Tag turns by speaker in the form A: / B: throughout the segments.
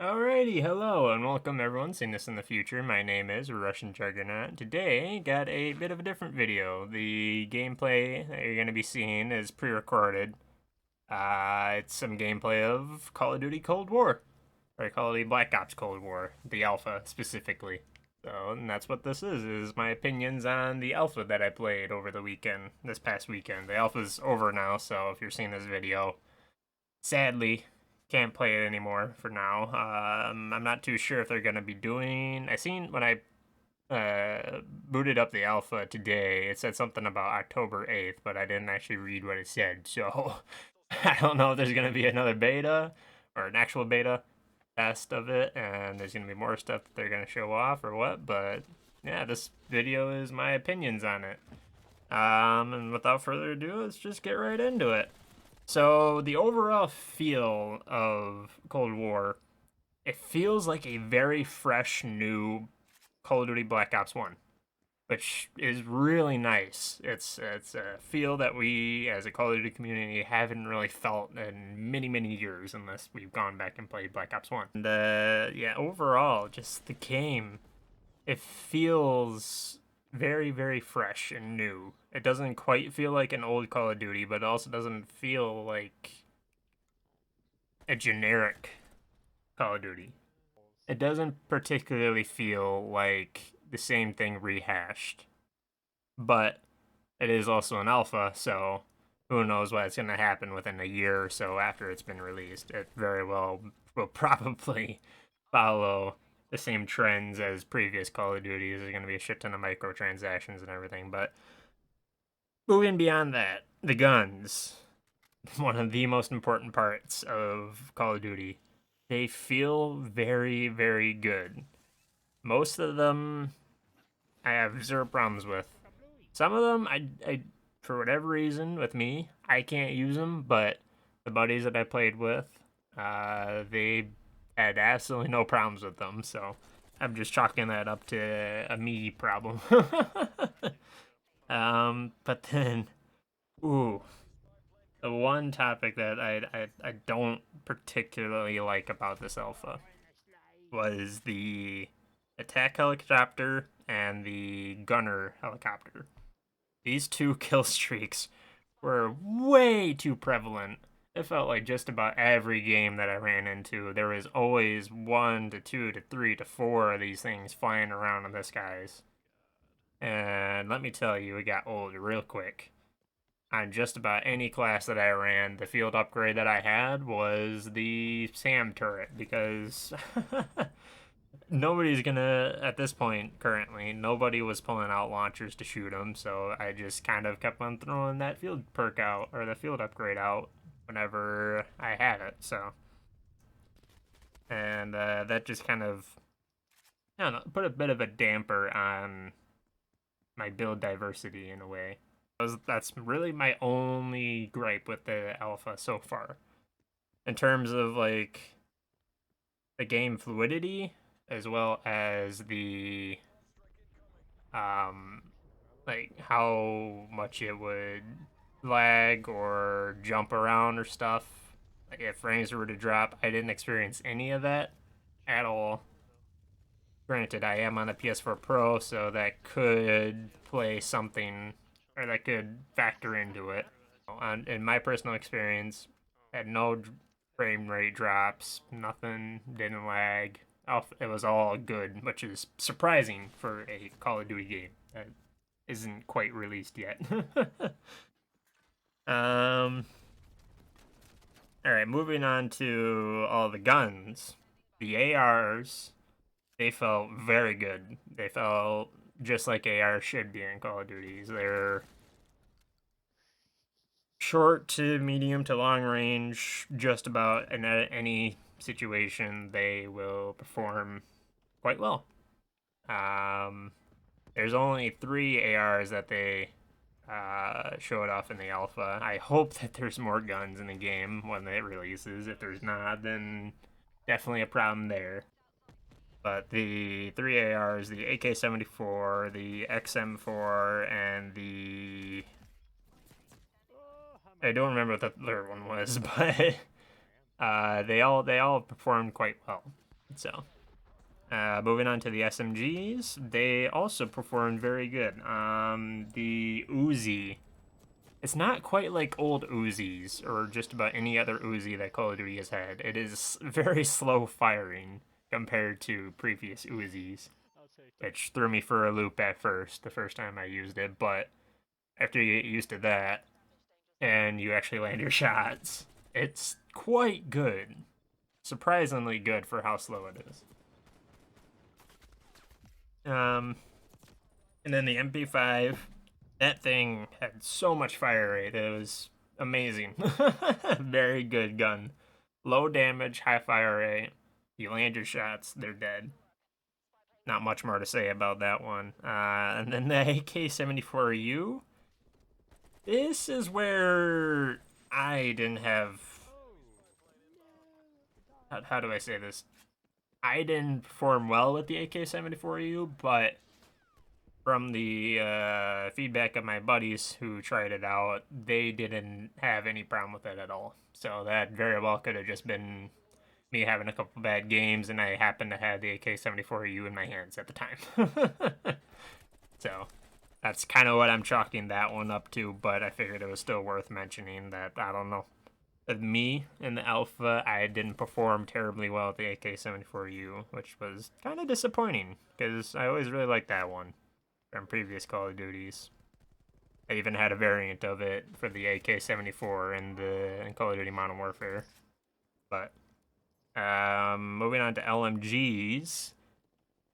A: Alrighty, hello and welcome everyone seeing this in the future. My name is Russian Juggernaut. Today, got a bit of a different video. The gameplay that you're going to be seeing is pre-recorded. It's some gameplay of Call of Duty Cold War, or Call of Duty Black Ops Cold War, the alpha specifically. So, and that's what this is my opinions on the alpha that I played over the weekend, this past weekend. The alpha's over now, so if you're seeing this video, sadly, can't play it anymore for now. I'm not too sure if they're gonna be doing. I seen when I booted up the alpha today, it said something about October 8th, but I didn't actually read what it said. So I don't know if there's gonna be another beta or an actual beta test of it, and there's gonna be more stuff that they're gonna show off or what. But yeah, this video is my opinions on it. And without further ado, let's just get right into it. So the overall feel of Cold War, it feels like a very fresh new Call of Duty Black Ops 1, which is really nice. It's a feel that we as a Call of Duty community haven't really felt in many years unless we've gone back and played Black Ops 1. And yeah, overall, just the game, it feels very fresh and new. It doesn't quite feel like an old Call of Duty, but it also doesn't feel like a generic Call of Duty. It doesn't particularly feel like the same thing rehashed, but it is also an alpha, so who knows what's going to happen within a year or so after it's been released. It very well will probably follow the same trends as previous Call of Duties. There's going to be a shit ton of microtransactions and everything, but moving beyond that, the guns, one of the most important parts of Call of Duty. They feel very good. Most of them I have zero problems with. Some of them I for whatever reason with me, I can't use them, but the buddies that I played with, they had absolutely no problems with them, so I'm just chalking that up to a me problem. But then, ooh, the one topic that I don't particularly like about this alpha was the attack helicopter and the gunner helicopter. These two kill streaks were way too prevalent. It felt like just about every game that I ran into, there was always 1 to 2 to 3 to 4 of these things flying around in the skies. And let me tell you, it got old real quick. On just about any class that I ran, the field upgrade that I had was the SAM turret because nobody's gonna, at this point currently, nobody was pulling out launchers to shoot them, so I just kind of kept on throwing that field perk out, or the field upgrade out, whenever I had it, so. And that just kind of, I don't know, put a bit of a damper on my build diversity in a way. That's really my only gripe with the alpha so far. In terms of like the game fluidity, as well as the um like how much it would lag or jump around or stuff. Like if frames were to drop, I didn't experience any of that at all. Granted, I am on a PS4 Pro, so that could play something, or that could factor into it. In my personal experience, had no frame rate drops, nothing, didn't lag. It was all good, which is surprising for a Call of Duty game that isn't quite released yet. um. All right, moving on to all the guns. The ARs, they felt very good. They felt just like AR should be in Call of Duties. They're short to medium to long range, just about in any situation they will perform quite well. Um, there's only 3 ARs that they showed off in the alpha. I hope that there's more guns in the game when it releases. If there's not, then definitely a problem there. But the 3 ARs, the AK-74, the XM4, and the... I don't remember what the third one was, but they all performed quite well. So, moving on to the SMGs, they also performed very good. The Uzi, it's not quite like old Uzis or just about any other Uzi that Call of Duty has had. It is very slow firing compared to previous Uzis, which threw me for a loop at first, the first time I used it, but after you get used to that and you actually land your shots, it's quite good. Surprisingly good for how slow it is. And then the MP5, that thing had so much fire rate. It was amazing. Very good gun. Low damage, high fire rate. You land your shots, they're dead. Not much more to say about that one. And then the AK-74U. This is where I didn't have... How do I say this? I didn't perform well with the AK-74U, but from the feedback of my buddies who tried it out, they didn't have any problem with it at all. So that very well could have just been me having a couple bad games, and I happened to have the AK-74U in my hands at the time. So that's kind of what I'm chalking that one up to, but I figured it was still worth mentioning that, I don't know. With me in the alpha, I didn't perform terribly well with the AK-74U, which was kind of disappointing, because I always really liked that one from previous Call of Duties. I even had a variant of it for the AK-74 in Call of Duty Modern Warfare. But moving on to LMGs,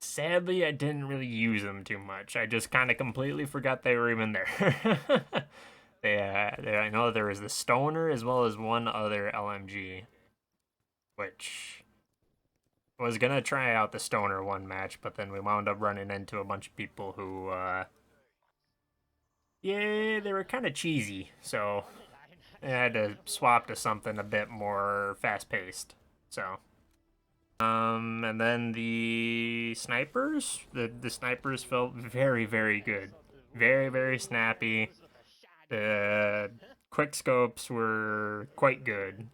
A: sadly I didn't really use them too much. I just kind of completely forgot they were even there. I know there was the Stoner as well as one other LMG, which was gonna try out the Stoner one match, but then we wound up running into a bunch of people who yeah, they were kind of cheesy, so I had to swap to something a bit more fast-paced. So, and then the snipers, the snipers felt very, very good, very, very snappy. The quick scopes were quite good.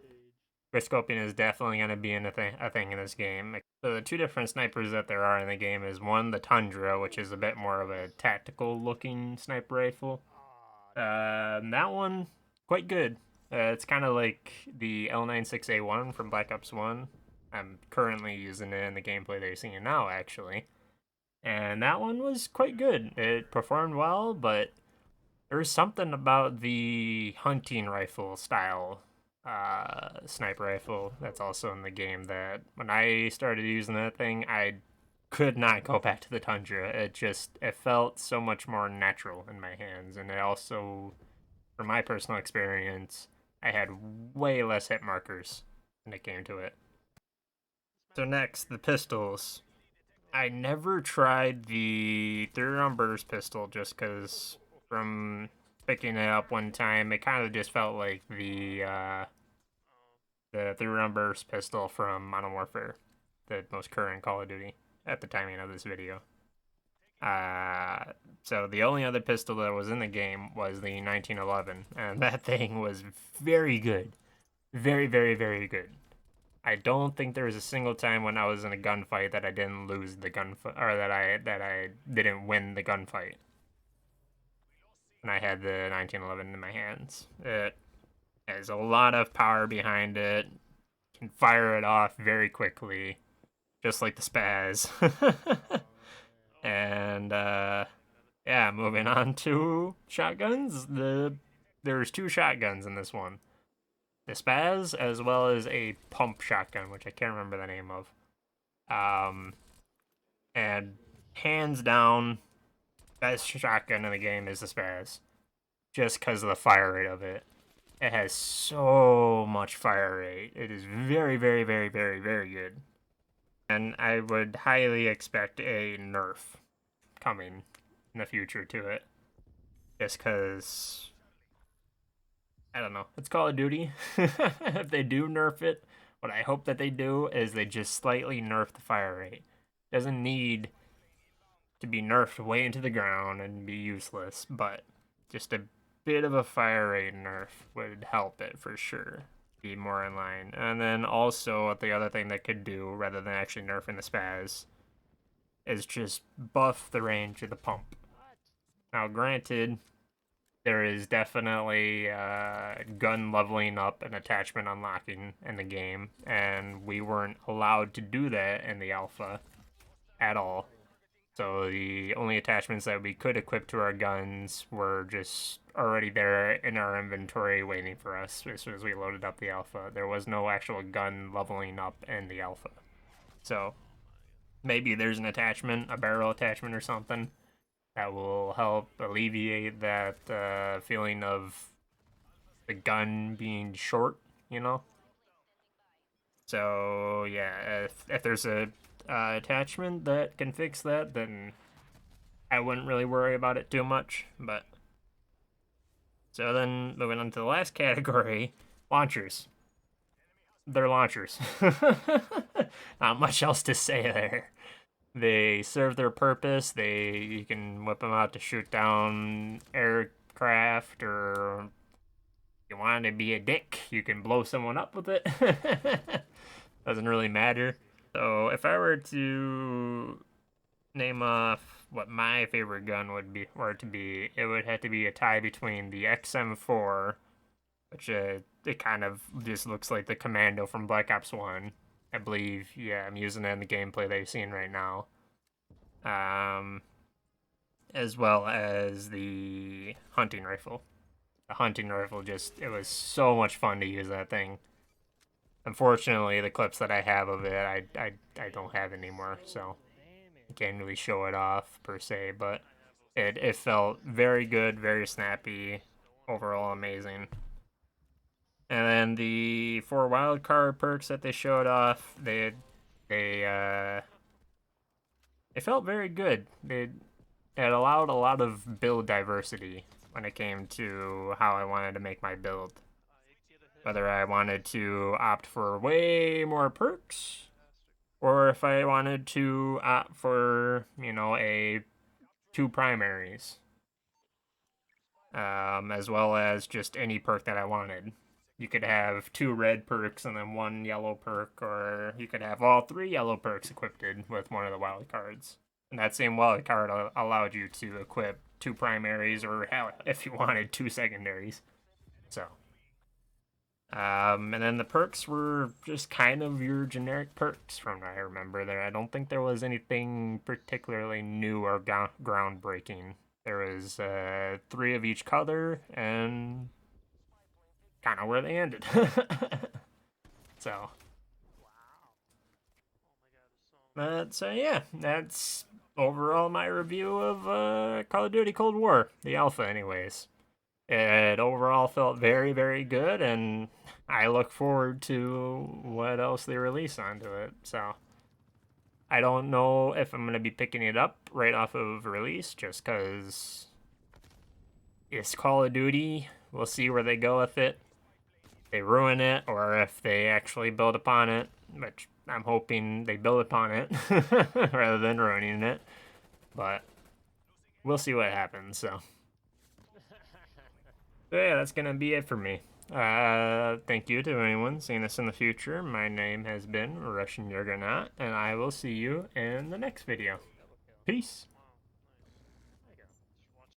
A: Quick scoping is definitely going to be a thing in this game. So the two different snipers that there are in the game is one, the Tundra, which is a bit more of a tactical-looking sniper rifle. That one, quite good. It's kind of like the L96A1 from Black Ops 1. I'm currently using it in the gameplay that you're seeing now, actually. And that one was quite good. It performed well, but there's something about the hunting rifle style sniper rifle that's also in the game that when I started using that thing, I could not go back to the Tundra. It felt so much more natural in my hands, and it also, from my personal experience, I had way less hit markers when it came to it. So next, the pistols. I never tried the 3-round burst pistol just because from picking it up one time, it kind of just felt like the 3-round burst pistol from Modern Warfare, the most current Call of Duty at the timing of this video. So the only other pistol that was in the game was the 1911, and that thing was very good. Very, very, very good. I don't think there was a single time when I was in a gunfight that I didn't lose the gunfight, or that I didn't win the gunfight. And I had the 1911 in my hands. It has a lot of power behind it. Can fire it off very quickly, just like the Spaz. And yeah, moving on to shotguns. There's two shotguns in this one. The Spaz as well as a pump shotgun, which I can't remember the name of. And hands down, best shotgun in the game is the Spaz, just because of the fire rate of it. It has so much fire rate. It is very, very, very, very, very good. And I would highly expect a nerf coming in the future to it. Just because, I don't know, it's Call of Duty. If they do nerf it, what I hope that they do is they just slightly nerf the fire rate. Doesn't need to be nerfed way into the ground and be useless, but just a bit of a fire rate nerf would help it for sure. be more in line. And then also the other thing that could do, rather than actually nerfing the spaz, is just buff the range of the pump. Now, granted, there is definitely gun leveling up and attachment unlocking in the game, and we weren't allowed to do that in the alpha at all. So the only attachments that we could equip to our guns were just already there in our inventory waiting for us as soon as we loaded up the alpha. There was no actual gun leveling up in the alpha. So maybe there's an attachment, a barrel attachment or something, that will help alleviate that feeling of the gun being short, you know? So yeah, if there's a attachment that can fix that, then I wouldn't really worry about it too much. But so then moving on to the last category, launchers. They're launchers. Not much else to say there. They serve their purpose. You can whip them out to shoot down aircraft, or if you want to be a dick, you can blow someone up with it. Doesn't really matter. So if I were to name off what my favorite gun would be, it would have to be a tie between the XM4, which it kind of just looks like the Commando from Black Ops 1. I believe, yeah, I'm using it in the gameplay that you're seeing right now. As well as the hunting rifle. The hunting rifle it was so much fun to use that thing. Unfortunately, the clips that I have of it, I don't have anymore, so I can't really show it off per se, but it felt very good, very snappy, overall amazing. And then the 4 wildcard perks that they showed off, they felt very good. It allowed a lot of build diversity when it came to how I wanted to make my build. Whether I wanted to opt for way more perks, or if I wanted to opt for, a 2 primaries. As well as just any perk that I wanted. You could have 2 red perks and then 1 yellow perk, or you could have all 3 yellow perks equipped with one of the wild cards. And that same wild card allowed you to equip 2 primaries, or hell, if you wanted, 2 secondaries. So, and then the perks were just kind of your generic perks from what I remember there. I don't think there was anything particularly new or groundbreaking. There was 3 of each color, and kind of where they ended. So, so yeah, that's overall my review of Call of Duty Cold War, the alpha anyways. It overall felt very, very good, and I look forward to what else they release onto it. So, I don't know if I'm going to be picking it up right off of release, just because it's Call of Duty. We'll see where they go with it. If they ruin it, or if they actually build upon it, which I'm hoping they build upon it rather than ruining it. But we'll see what happens, so yeah, that's gonna be it for me. Thank you to anyone seeing this in the future. My name has been Russian Juggernaut, and I will see you in the next video. Peace.